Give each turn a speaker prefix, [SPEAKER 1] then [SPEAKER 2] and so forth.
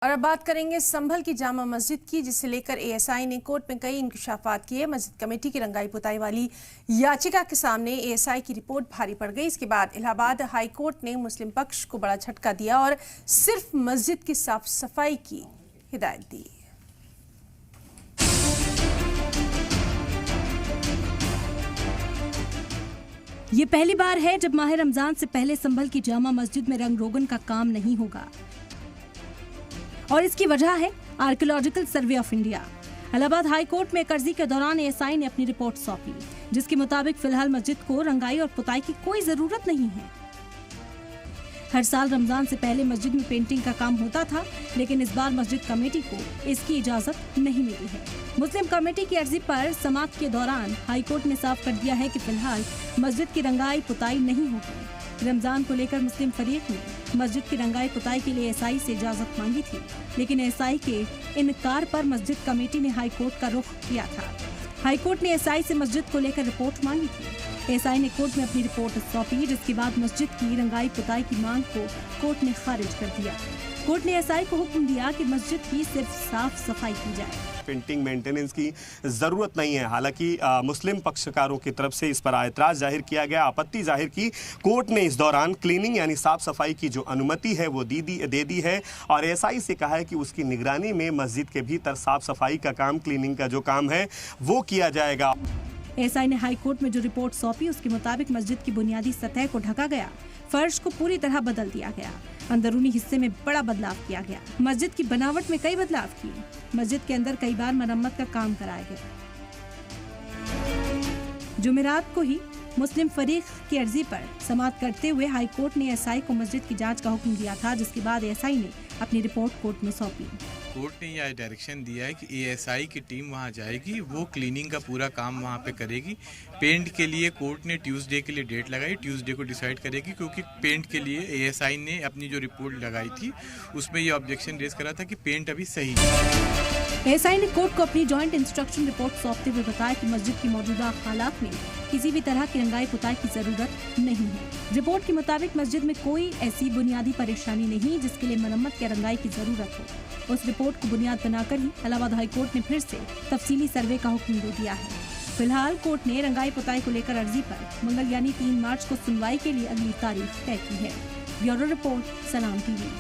[SPEAKER 1] और अब बात करेंगे संभल की जामा मस्जिद की, जिसे लेकर एएसआई ने कोर्ट में कई इंकशाफात किए। मस्जिद कमेटी की रंगाई पुताई वाली याचिका के सामने एएसआई की रिपोर्ट भारी पड़ गई। इसके बाद इलाहाबाद हाई कोर्ट ने मुस्लिम पक्ष को बड़ा झटका दिया और सिर्फ मस्जिद की साफ सफाई की हिदायत दी।
[SPEAKER 2] ये पहली बार है जब माह रमजान से पहले संभल की जामा मस्जिद में रंग रोगन का काम नहीं होगा, और इसकी वजह है archaeological survey of India. Allahabad high court में एक अर्जी के दौरान एएसआई ने अपनी रिपोर्ट सौंपी, जिसके मुताबिक फिलहाल मस्जिद को रंगाई और पुताई की कोई जरूरत नहीं है। हर साल रमजान से पहले मस्जिद में पेंटिंग का काम होता था, लेकिन इस बार मस्जिद कमेटी को इसकी इजाजत नहीं मिली है। मुस्लिम कमेटी की अर्जी पर समाअत के दौरान हाई कोर्ट ने साफ कर दिया है कि फिलहाल मस्जिद की रंगाई पुताई नहीं होगी। रमजान को लेकर मुस्लिम फरीक ने मस्जिद की रंगाई पुताई के लिए एएसआई से इजाजत मांगी थी, लेकिन एएसआई के इनकार पर मस्जिद कमेटी ने हाई कोर्ट का रुख किया था। हाई कोर्ट ने एएसआई से मस्जिद को लेकर रिपोर्ट मांगी थी। एएसआई ने कोर्ट में अपनी रिपोर्ट सौंपी, जिसके बाद मस्जिद की रंगाई पुताई की मांग को कोर्ट ने खारिज कर दिया। कोर्ट ने एएसआई को हुक्म दिया कि मस्जिद की सिर्फ साफ सफाई की जाए।
[SPEAKER 3] पेंटिंग मेंटेनेंस की ज़रूरत नहीं है। हालांकि मुस्लिम पक्षकारों की तरफ से इस पर एतराज़ जाहिर किया गया, आपत्ति जाहिर की। कोर्ट ने इस दौरान क्लीनिंग यानी साफ सफाई की जो अनुमति है वो दे दी है, और एएसआई से कहा है कि उसकी निगरानी में मस्जिद के भीतर साफ सफाई का काम, क्लीनिंग का जो काम है वो किया जाएगा।
[SPEAKER 2] एएसआई ने हाई कोर्ट में जो रिपोर्ट सौंपी, उसके मुताबिक मस्जिद की बुनियादी सतह को ढका गया, फर्श को पूरी तरह बदल दिया गया, अंदरूनी हिस्से में बड़ा बदलाव किया गया, मस्जिद की बनावट में कई बदलाव किए, मस्जिद के अंदर कई बार मरम्मत का काम कराया गया। जुमेरात को ही मुस्लिम फरीक की अर्जी पर समाअत करते हुए हाई कोर्ट ने एएसआई को मस्जिद की जांच का हुक्म दिया था, जिसके बाद एएसआई ने अपनी रिपोर्ट कोर्ट में सौंपी।
[SPEAKER 4] कोर्ट ने यह डायरेक्शन दिया है कि एएसआई की टीम वहां जाएगी, वो क्लीनिंग का पूरा काम वहां पे करेगी। पेंट के लिए कोर्ट ने ट्यूसडे के लिए डेट लगाई, ट्यूसडे को डिसाइड करेगी, क्योंकि पेंट के लिए एएसआई ने अपनी जो रिपोर्ट लगाई थी उसमें ये ऑब्जेक्शन रेज करा था कि पेंट अभी सही है।
[SPEAKER 2] एएसआई ने कोर्ट को अपनी जॉइंट इंस्ट्रक्शन रिपोर्ट सौंपते हुए बताया कि मस्जिद की मौजूदा हालात में किसी भी तरह की रंगाई पुताई की जरूरत नहीं है। रिपोर्ट के मुताबिक मस्जिद में कोई ऐसी बुनियादी परेशानी नहीं जिसके लिए मरम्मत या रंगाई की जरूरत हो। उस रिपोर्ट को बुनियाद बनाकर ही इलाहाबाद हाई कोर्ट ने फिर से तफसीली सर्वे का हुक्म दे दिया है। फिलहाल कोर्ट ने रंगाई पुताई को लेकर अर्जी पर मंगल यानी 3 मार्च को सुनवाई के लिए अगली तारीख तय की है। ब्यूरो रिपोर्ट, सलाम टीवी।